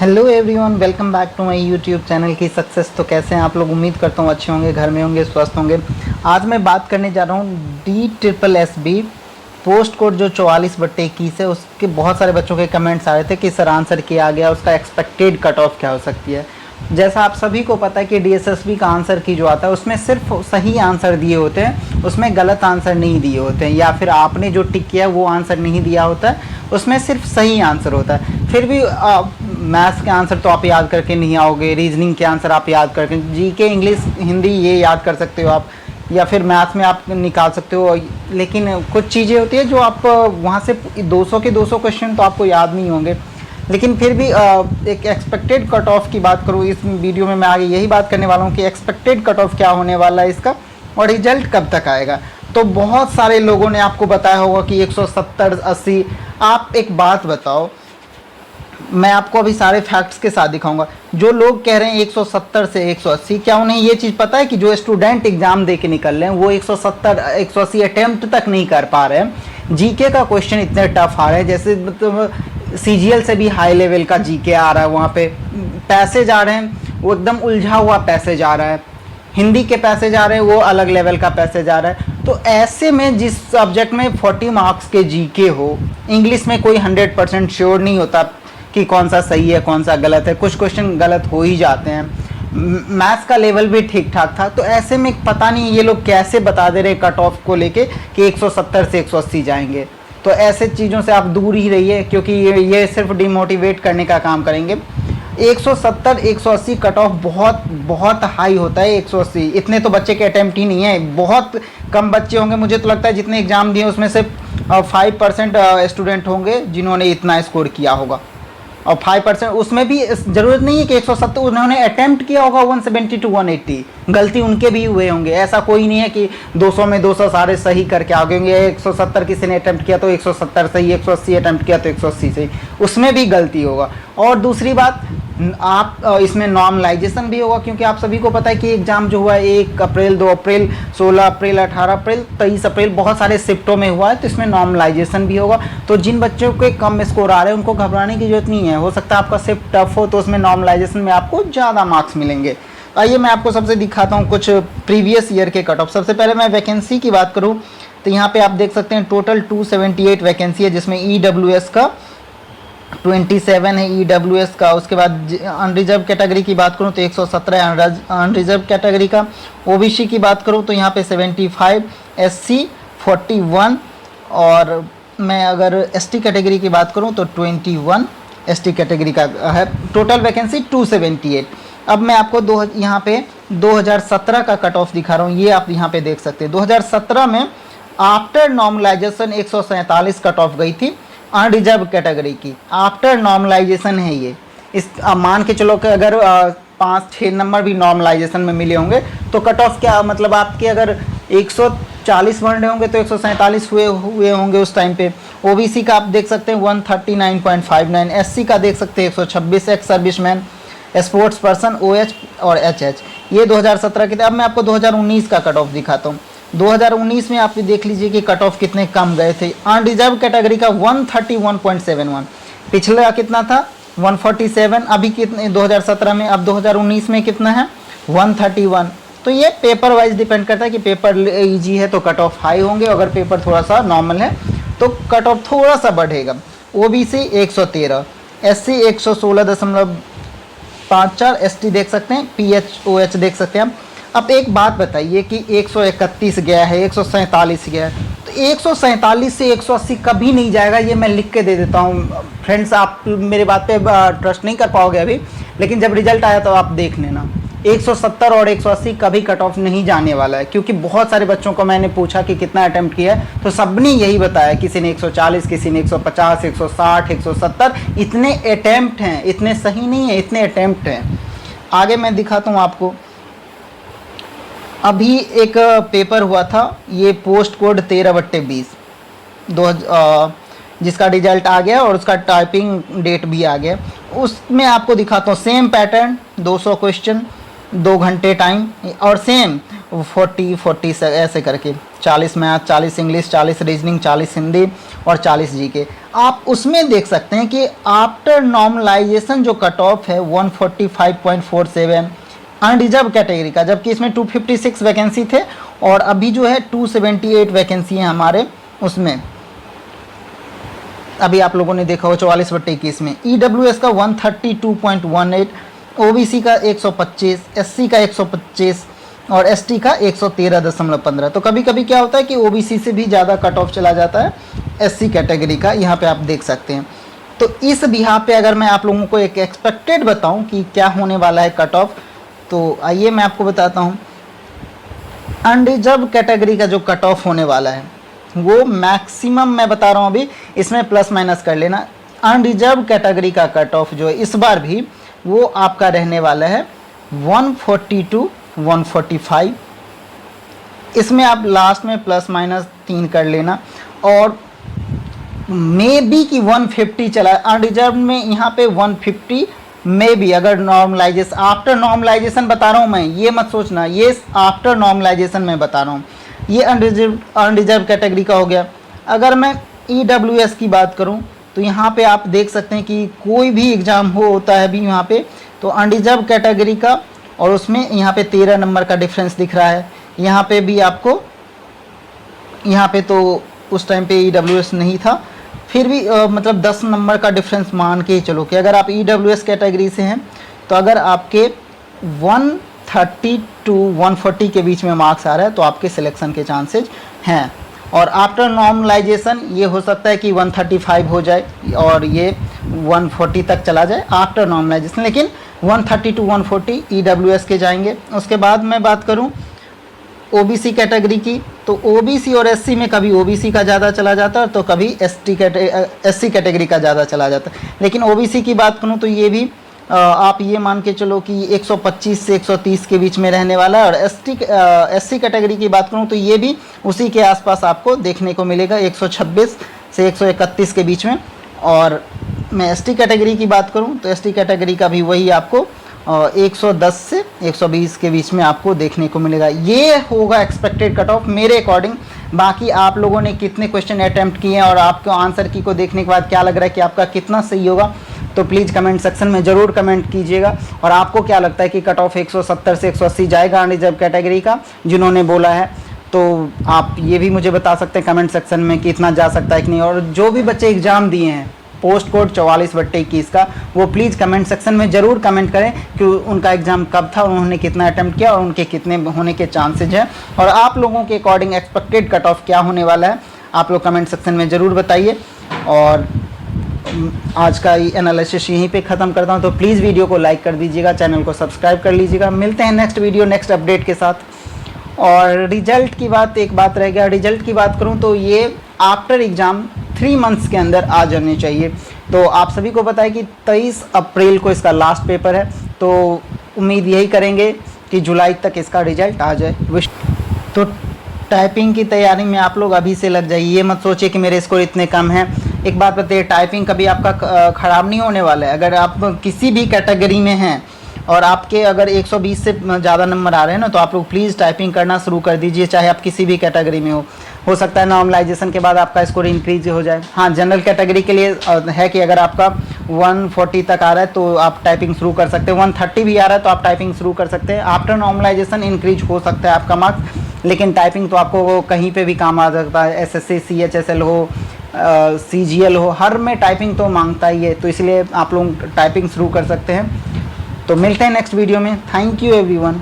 Hello everyone, welcome back to my YouTube channel की success. तो कैसे हैं आप लोग? उम्मीद करता हूँ अच्छे होंगे, घर में होंगे, स्वस्थ होंगे। आज मैं बात करने जा रहा हूँ DSSB पोस्ट कोड जो 44/21 है, उसके बहुत सारे बच्चों के कमेंट्स आ रहे थे कि सर आंसर किया आ गया, उसका एक्सपेक्टेड कट ऑफ क्या हो सकती है। जैसा आप सभी को पता है कि DSSB का आंसर की जो आता है उसमें सिर्फ सही आंसर दिए होते हैं, उसमें गलत आंसर नहीं दिए होते हैं, या फिर आपने जो टिक किया है वो आंसर नहीं दिया होता है, उसमें सिर्फ सही आंसर होता है। फिर भी मैथ्स के आंसर तो आप याद करके नहीं आओगे, रीजनिंग के आंसर आप याद करके, जीके, इंग्लिश, हिंदी ये याद कर सकते हो आप, या फिर मैथ्स में आप निकाल सकते हो। लेकिन कुछ चीज़ें होती है जो आप वहाँ से 200 के 200 क्वेश्चन तो आपको याद नहीं होंगे। लेकिन फिर भी एक एक्सपेक्टेड कट ऑफ की बात करूँ, इस वीडियो में मैं आगे यही बात करने वाला हूँ कि एक्सपेक्टेड कट ऑफ क्या होने वाला है इसका, और रिजल्ट कब तक आएगा। तो बहुत सारे लोगों ने आपको बताया होगा कि 170, 80। आप एक बात बताओ, मैं आपको अभी सारे फैक्ट्स के साथ दिखाऊंगा। जो लोग कह रहे हैं 170 से 180, क्या उन्हें ये चीज़ पता है कि जो स्टूडेंट एग्जाम दे के निकल रहे हैं वो 170, 180 अटेम्प्ट तक नहीं कर पा रहे हैं। जीके का क्वेश्चन इतने टफ आ रहे हैं, जैसे मतलब CGL से भी हाई लेवल का जीके आ रहा है, वहाँ पे पैसेज आ रहे हैं वो एकदम उलझा हुआ पैसेज आ रहा है, हिंदी के पैसेज आ रहे हैं वो अलग लेवल का पैसेज आ रहा है। तो ऐसे में जिस सब्जेक्ट में 40 मार्क्स के जीके हो, इंग्लिश में कोई 100% श्योर नहीं होता कि कौन सा सही है कौन सा गलत है, कुछ क्वेश्चन गलत हो ही जाते हैं। मैथ्स का लेवल भी ठीक ठाक था। तो ऐसे में पता नहीं ये लोग कैसे बता दे रहे कट ऑफ को लेके कि 170 से 180 जाएंगे। तो ऐसे चीज़ों से आप दूर ही रहिए, क्योंकि ये सिर्फ डिमोटिवेट करने का काम करेंगे। 170, 180 कट ऑफ बहुत बहुत हाई होता है। 180 इतने तो बच्चे के अटैम्प्ट ही नहीं है, बहुत कम बच्चे होंगे। मुझे तो लगता है जितने एग्ज़ाम दिए उसमें से 5% स्टूडेंट होंगे जिन्होंने इतना स्कोर किया होगा, और 5% उसमें भी ज़रूरत नहीं है कि 170 उन्होंने अटैम्प्ट किया होगा 170 to 180, गलती उनके भी हुए होंगे। ऐसा कोई नहीं है कि 200 में 200 सारे सही करके आ गए होंगे। 170 किसी ने अटैम्प्ट किया तो 170 सही, 180 अटैम्प्ट किया तो 180 सही, उसमें भी गलती होगा। और दूसरी बात, आप इसमें नॉर्मलाइजेशन भी होगा, क्योंकि आप सभी को पता है कि एग्ज़ाम जो हुआ है 1 अप्रैल, 2 अप्रैल, 16 अप्रैल, 18 अप्रैल, 23 अप्रैल, बहुत सारे शिफ्टों में हुआ है, तो इसमें नॉर्मलाइजेशन भी होगा। तो जिन बच्चों के कम स्कोर आ रहे हैं उनको घबराने की जरूरत नहीं है। हो सकता है आपका शिफ्ट टफ हो तो उसमें नॉर्मलाइजेशन में आपको ज़्यादा मार्क्स मिलेंगे। आइए मैं आपको सबसे दिखाता हूँ कुछ प्रीवियस ईयर के कट ऑफ। सबसे पहले मैं वैकेंसी की बात करूँ तो यहाँ पे आप देख सकते हैं टोटल 278 वैकेंसी है, जिसमें EWS का 27 है, EWS का। उसके बाद अनरिजर्व कैटेगरी की बात करूँ तो 117 है अनरिजर्व कैटेगरी का। OBC की बात करूँ तो यहाँ पे 75, SC 41, और मैं अगर ST कैटेगरी की बात करूँ तो 21 ST कैटेगरी का है। Total vacancy 278। अब मैं आपको यहाँ पे 2017 का कट ऑफ दिखा रहा हूँ, ये आप यहाँ पे देख सकते हैं। 2017 में आफ्टर नॉर्मलाइजेशन 147 कट ऑफ गई थी अनरिजर्व कैटेगरी की। आफ्टर नॉर्मलाइजेशन है ये। इस मान के चलो कि अगर 5-6 नंबर भी नॉर्मलाइजेशन में मिले होंगे तो कट ऑफ क्या मतलब, आपके अगर 140 बन रहे होंगे तो 147 हुए होंगे उस टाइम पे। OBC का आप देख सकते हैं 139.59, SC का देख सकते हैं 126, ex serviceman, sports person, OH और HH। ये 2017 के थे। अब मैं आपको 2019 का कट ऑफ दिखाता हूँ। 2019 में आप देख लीजिए कि कट ऑफ कितने कम गए थे। अनरिजर्व कैटेगरी का 131.71, पिछला कितना था 147, अभी कितने 2017 में, अब 2019 में कितना है 131। तो ये पेपर वाइज डिपेंड करता है कि पेपर इजी है तो कट ऑफ हाई होंगे, अगर पेपर थोड़ा सा नॉर्मल है तो कट ऑफ थोड़ा सा बढ़ेगा। OBC 113, SC 116.54, ST देख सकते हैं, PH OH देख सकते हैं आप। अब एक बात बताइए कि 131 गया है, 147 गया है, तो 147 से 180 कभी नहीं जाएगा, ये मैं लिख के दे देता हूँ। फ्रेंड्स, आप मेरे बात पे ट्रस्ट नहीं कर पाओगे अभी, लेकिन जब रिजल्ट आया तो आप देख लेना। 170 और 180 कभी कट ऑफ नहीं जाने वाला है, क्योंकि बहुत सारे बच्चों को मैंने पूछा कि कितना अटैम्प्ट किया है तो सबने यही बताया, किसी ने 140, किसी ने 150, 160, 170। इतने अटैम्प्ट हैं, इतने सही नहीं है, इतने अटैम्प्ट हैं। आगे मैं दिखाता हूँ आपको। अभी एक पेपर हुआ था, ये पोस्ट कोड 13/20 जिसका रिजल्ट आ गया और उसका टाइपिंग डेट भी आ गया। उसमें आपको दिखाता हूँ सेम पैटर्न, 200 क्वेश्चन, 2 घंटे टाइम, और सेम 40 ऐसे करके 40 मैथ, 40 इंग्लिश, 40 रीजनिंग, 40 हिंदी और 40 जीके। आप उसमें देख सकते हैं कि आफ्टर नॉर्मलाइजेशन जो कट ऑफ है 145.47 अनरिजर्व कैटेगरी का, जबकि इसमें 256 वैकेंसी थे और अभी जो है 278 वैकेंसी है हमारे उसमें। अभी आप लोगों ने देखा हो 44/21 में। EWS का 132.18, OBC का 125, SC का 125 और ST का 113.15। तो कभी कभी क्या होता है कि OBC से भी ज़्यादा कट ऑफ चला जाता है SC कैटेगरी का, यहाँ पे आप देख सकते हैं। तो इस बिहार पे अगर मैं आप लोगों को एक एक्सपेक्टेड बताऊं कि क्या होने वाला है कट ऑफ, तो आइए मैं आपको बताता हूं। अनरिजर्व कैटेगरी का जो कट ऑफ होने वाला है वो मैक्सिमम मैं बता रहा हूं, अभी इसमें प्लस माइनस कर लेना। अनरिजर्व कैटेगरी का कट ऑफ जो है इस बार भी वो आपका रहने वाला है 140 to 145। इसमें आप लास्ट में प्लस माइनस 3 कर लेना और मे बी कि 150 चला। अनरिजर्व में यहाँ पे 150 मे बी, अगर नॉर्मलाइजेशन आफ्टर नॉर्मलाइजेशन बता रहा हूँ मैं, ये मत सोचना, ये आफ्टर नॉर्मलाइजेशन मैं बता रहा हूँ। ये अनरिजर्व कैटेगरी का हो गया। अगर मैं EWS की बात करूँ तो यहाँ पे आप देख सकते हैं कि कोई भी एग्ज़ाम होता है अभी यहाँ पे, तो अनरिजर्व कैटेगरी का और उसमें यहाँ पे 13 नंबर का डिफरेंस दिख रहा है। यहाँ पे भी आपको, यहाँ पे तो उस टाइम पे EWS नहीं था, फिर भी मतलब 10 नंबर का डिफरेंस मान के चलो कि अगर आप EWS कैटेगरी से हैं तो अगर आपके 130 to 140 के बीच में मार्क्स आ रहा है तो आपके सिलेक्शन के चांसेज हैं। और आफ्टर नॉर्मलाइजेशन ये हो सकता है कि 135 हो जाए और ये 140 तक चला जाए आफ्टर नॉर्मलाइजेशन, लेकिन 130 to 140 EWS के जाएंगे। उसके बाद मैं बात करूं OBC कैटेगरी की, तो OBC और SC में कभी OBC का ज़्यादा चला जाता है तो कभी SC कैटेगरी का ज़्यादा चला जाता है। लेकिन OBC की बात करूं तो ये भी आप ये मान के चलो कि 125 से 130 के बीच में रहने वाला है। और SC कैटेगरी की बात करूं तो ये भी उसी के आसपास आपको देखने को मिलेगा, 126 से 131 के बीच में। और मैं ST कैटेगरी की बात करूं तो ST कैटेगरी का भी वही आपको 110 से 120 के बीच में आपको देखने को मिलेगा। ये होगा एक्सपेक्टेड कट ऑफ मेरे अकॉर्डिंग। बाकी आप लोगों ने कितने क्वेश्चन अटैम्प्ट किए हैं और आपको आंसर की को देखने के बाद क्या लग रहा है कि आपका कितना सही होगा, तो प्लीज़ कमेंट सेक्शन में ज़रूर कमेंट कीजिएगा। और आपको क्या लगता है कि कट ऑफ 170 से 180 जाएगा अनरिजर्व कैटेगरी का जिन्होंने बोला है, तो आप ये भी मुझे बता सकते हैं कमेंट सेक्शन में कि इतना जा सकता है कि नहीं। और जो भी बच्चे एग्ज़ाम दिए हैं पोस्ट कोड 44/21 का, वो प्लीज़ कमेंट सेक्शन में ज़रूर कमेंट करें कि उनका एग्ज़ाम कब था, उन्होंने कितना अटैम्प्ट किया और उनके कितने होने के चांसेज हैं। और आप लोगों के अकॉर्डिंग एक्सपेक्टेड कट ऑफ क्या होने वाला है आप लोग कमेंट सेक्शन में ज़रूर बताइए। और आज का एनालिसिस यहीं पे ख़त्म करता हूँ, तो प्लीज़ वीडियो को लाइक कर दीजिएगा, चैनल को सब्सक्राइब कर लीजिएगा। मिलते हैं नेक्स्ट वीडियो नेक्स्ट अपडेट के साथ। और रिजल्ट की बात, एक बात रह गया, रिजल्ट की बात करूं तो ये आफ्टर एग्ज़ाम 3 मंथ्स के अंदर आ जाने चाहिए। तो आप सभी को पता है कि 23 अप्रैल को इसका लास्ट पेपर है, तो उम्मीद यही करेंगे कि जुलाई तक इसका रिजल्ट आ जाए। तो टाइपिंग की तैयारी में आप लोग अभी से लग जाइए, ये मत सोचिए कि मेरे स्कोर इतने कम हैं। एक बात बताइए, टाइपिंग कभी आपका ख़राब नहीं होने वाला है। अगर आप किसी भी कैटेगरी में हैं और आपके अगर 120 से ज़्यादा नंबर आ रहे हैं ना, तो आप लोग प्लीज़ टाइपिंग करना शुरू कर दीजिए, चाहे आप किसी भी कैटेगरी में हो सकता है नॉर्मलाइजेशन के बाद आपका स्कोर इंक्रीज हो जाए। हाँ, जनरल कैटेगरी के लिए है कि अगर आपका 140 तक आ रहा है तो आप टाइपिंग शुरू कर सकते हैं, 130 भी आ रहा है तो आप टाइपिंग शुरू कर सकते हैं। आफ्टर नॉर्मलाइजेशन इंक्रीज हो सकता है आपका मार्क्स, लेकिन टाइपिंग तो आपको कहीं पे भी काम आ सकता है। SSC CHSL हो, CGL हो, हर में टाइपिंग तो मांगता ही है, तो इसलिए आप लोग टाइपिंग शुरू कर सकते हैं। तो मिलते हैं नेक्स्ट वीडियो में। Thank you everyone.